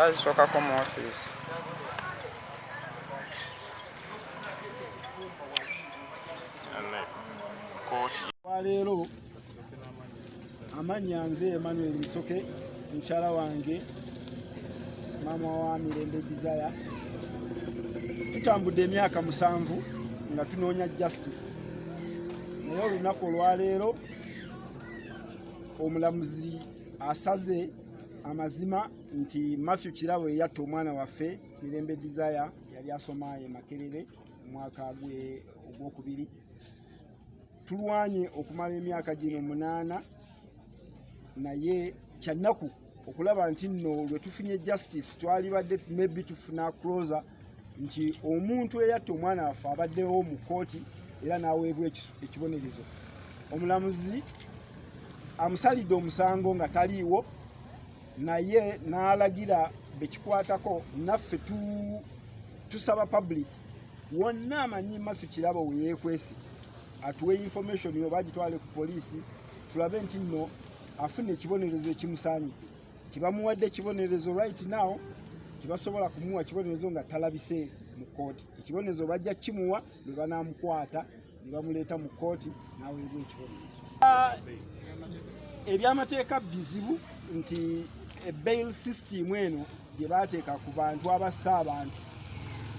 bazisookako mu ofiisi. Leero amannya nze Emmanuel Musoke, mukyala wange maama wa Mirembe Desire. Tutambudde emyaka 7 nga tunoonya justice. Naye olunaku olwaleero omulamuzi asaze amazima nti Mathew Kirabo yatta omwana waffe Mirembe Desire yali asoma e Makerere omwaka ogwokubiri. Tulwanye okumala emyaka gino 8 naye kyannaku okulaba nti nno lwe tufunye justice twalibadde maybe tufuna closer nti omuntu eyatta omwana waffe abaddewo mu kooti era n'aweebwa ekibonerezo. Omulamuzi amusalidde omusango nga taliiwo naye n'alagira bekikwatako naffe tusaba public wonna amanyi Mathew Kirabo we yeekwese atuwe information yoba gitwale ku poliisi tulabe nti nno afune ekibonerezo ekimusaanyi. Tibamuwadde ekibonerezo right now, tibasobola kumuwa ekibonerezo nga talabise mu kooti. Ekibonerezo bajja kimuwa ne banaamukwata ne bamuleeta mu kooti n'aweebwa ekibonerezo. Ebyamateeka bizibu nti bail system eno gye baateeka ku bantu abassa abantu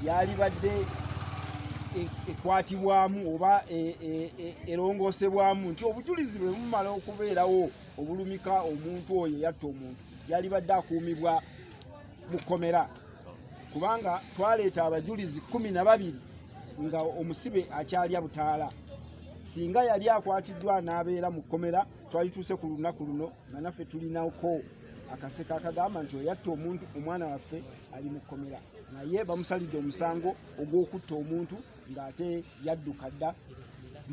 yalibadde ekwatibwamu oba erongoosebwamu nti obujulizi bwe bumala okubeerawo obulumika omuntu oyo yatta omuntu yalibadde akuumibwa mu kkomera, kubanga twaleeta abajulizi 12 nga omusibe akyalya butaala. Singa yali akwatiddwa n'abeera mu kkomera twalituuse ku lunaku luno nga naffe tulinako akaseka akagamba nti oyatta omuntu omwana waffe ali mu kkomera, naye bamusalidde omusango ogw'okutta omuntu ng'ate yadduka dda.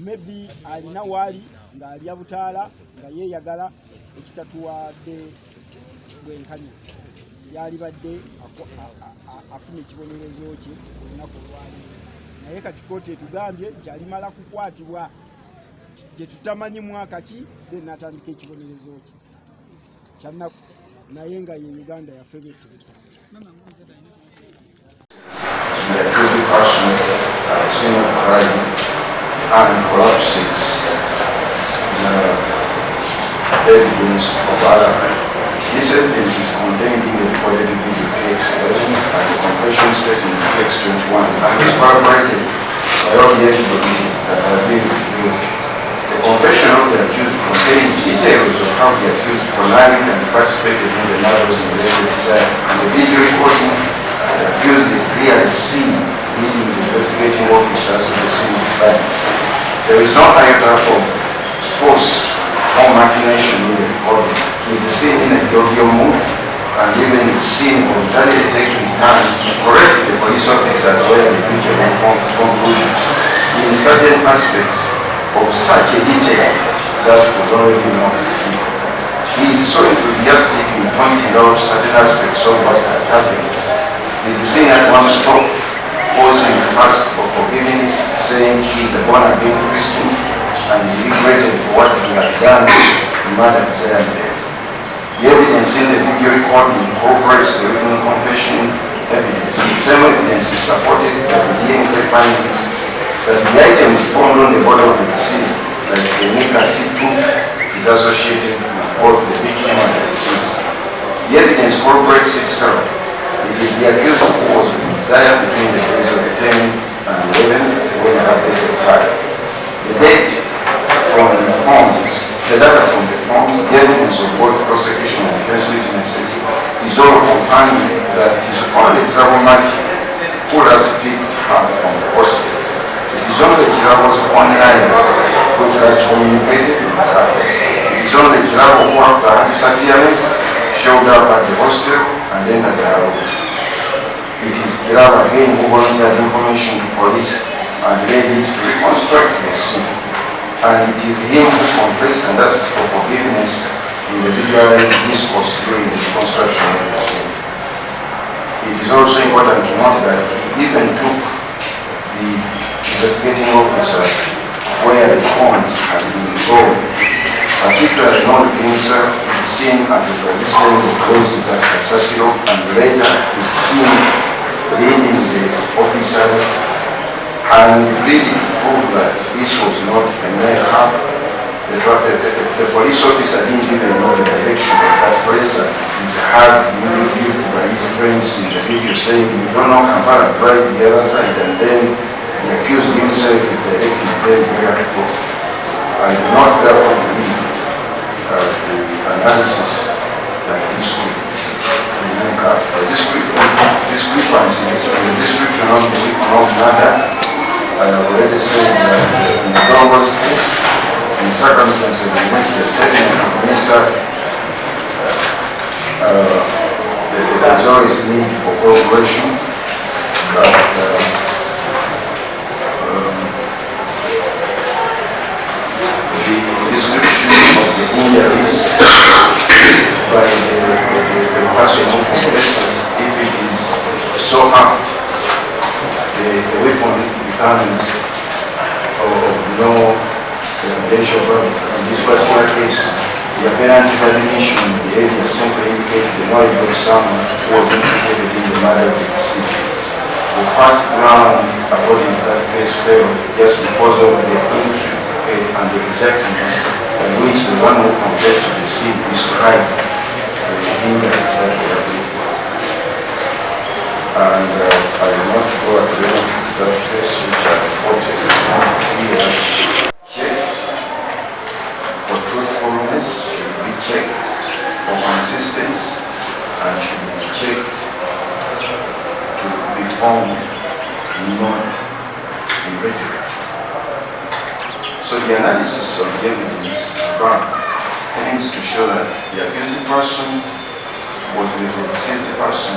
Maybe alina waali ng'alya butaala nga yeeyagala ekitatuwadde bwenkanya. Yalibadde afuna ekibonerezo kye olunaku olwaleero, naye kati kooti etugambye nti alimala kukwatibwa gye tutamanyi mwaka ki then atandika ekibonerezo kye kyannaku, naye nga ye Uganda yaffe betuleta. Scene of crime and collapses evidence of other crime. This evidence is contained in the recorded video PX11 and the confession statement PX21 and is corroborated by all the evidence that have been reviewed. The confession of the accused contains details of how the accused connived and participated in the murder of Mirembe Desire, and the video recording the accused is clearly seen meeting the investigating officers of the scene of crime. There is no iota of force or machination in the recording. He is seen in a jovial mood and even is seen voluntarily taking time to correct the police officers where they reach a conclusion in certain aspects of such a detail that was already known. He is so enthusiastic in pointing out certain aspects of what had happened. He is seen at one stop pausing to ask for forgiveness, saying he is a born-again Christian and he regretted for what he had done to murder Desire Mirembe. The evidence in the video recording corroborates the written confession evidence. The same evidence is supported by the DNA findings that the items found on the body of the deceased, like the Nika C2, is associated with both the victim and the deceased. The evidence corroborates itself. It is the accused who was with Desire between the days of the 10th and 11th when her death occurred. The date from the forms, the data from the forms, the evidence of both prosecution and defense witnesses is all confirming that it is only Kirabo Mathew who last picked her from the hostel. It is only Kirabo's phone lines which last communicated with her. It is only Kirabo who, after her disappearance, showed up at the hostel and entered her room. It is Kirabo again who volunteered information to police and led it to reconstruct the scene. And it is him who confessed and asked for forgiveness in the videoized discourse during the reconstruction of the scene. It is also important to note that he even took the investigating officers where the phones had been stolen, particularly not himself. seen at the position of places at Kasasiro, and later is seen leading the officers and really prove that this was not a makeup. The police officer didn't even know the direction of that place. He's had viewed by his friends in the video saying, "We don't know Kampala, drive the other side," and then the accused himself is directing them where to go. I do not therefore believe the analysis that this could make up. Discrepancies in the description of the economic matter. I have already said that in the Dongo's case, in circumstances in which the statement of the minister, there is always need for cooperation, but the description of the injuries by the person who confesses, if it is so apt, the weapon becomes of no recommendation. In this particular case, the apparent examination of the area simply indicated the knowledge of someone who was implicated in the murder of the deceased. The first ground, according to that case, failed just because of the injury and the exactness in which the one who confessed to the scene described the injuries that were afflicted. And I will not go at length to that case which I reported here. Checked for truthfulness, should be checked for consistency, and should be checked to be found not irregular. So the analysis of the evidence tends to show that the accused person was with the deceased person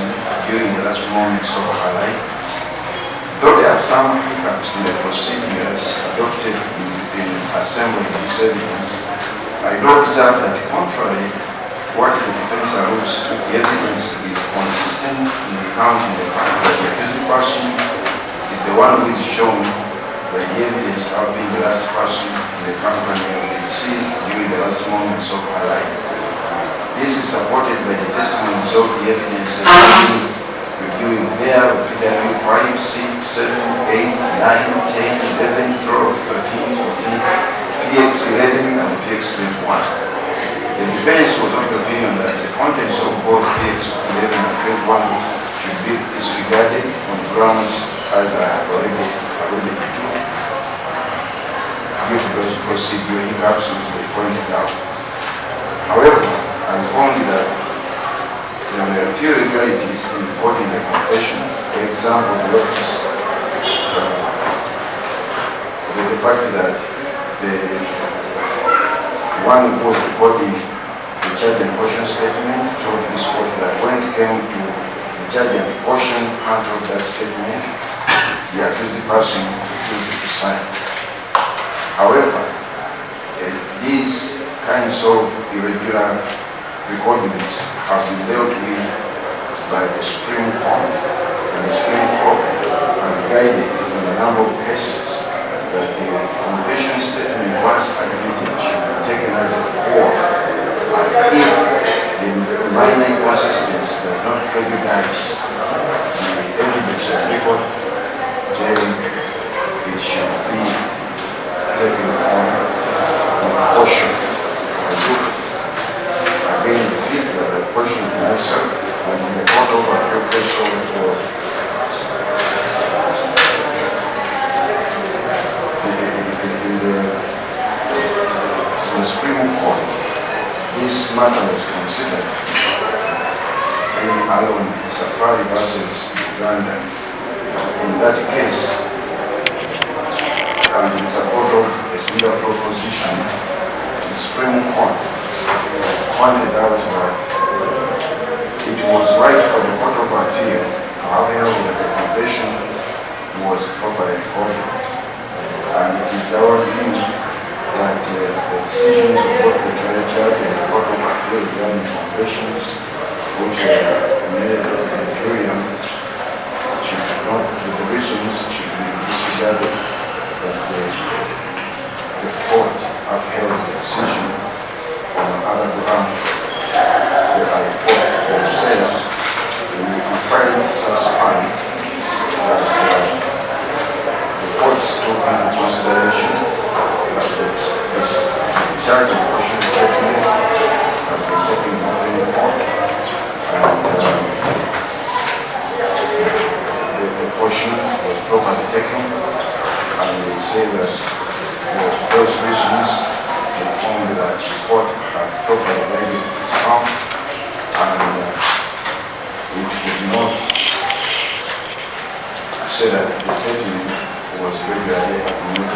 during the last moments of her life. Though there are some hiccups in the procedures adopted in assembling this evidence, I do observe that contrary to what the defense alludes to, the evidence is consistent in recounting the fact that the accused person is the one who is shown by the evidence to have been the last person in the company of the deceased during the last moments of her life. This is supported by the testimonies of the evidence reviewing there PW 5, 6, 7, 8, 9, 10, 11, 12, 13, 14, PX 11, and PX 21. The defense was of the opinion that the contents of both PX 11 and 21 should be disregarded on grounds as I have already alluded to, due to those procedure hiccups which they pointed out. However, I found that there were a few irregularities in reporting the confession. For example, the office, the fact that the one who was recording the charge and caution statement told this court that when it came to the charge and caution part of that statement, the accused person refused to sign. However, these kinds of irregular recordings have been dealt with by the Supreme Court, and the Supreme Court has guided in a number of cases that the confession statement once admitted should be taken as a whole, and if the minor inconsistency does not prejudice the evidence of record, then it should be taken on caution. Again, the treat that the question of myself and the court of appeal case for the Supreme Court, this matter was considered in alone Safari versus Uganda. In that case, and in support of a single proposition, the Supreme Court pointed out that it was right for the Court of Appeal to have held that the confession was properly recorded. And it is our view that the decisions of both the trial judge and the Court of Appeal regarding confessions which were made in the jury should not, the reasons should be disregarded, that the court upheld the decision on other grounds courts took into consideration that the charge of portion statement has been taken over in court, and the portion was properly taken, and they say that for those reasons they found that the court had properly made its count, and it would not say that the statement was regularly acknowledged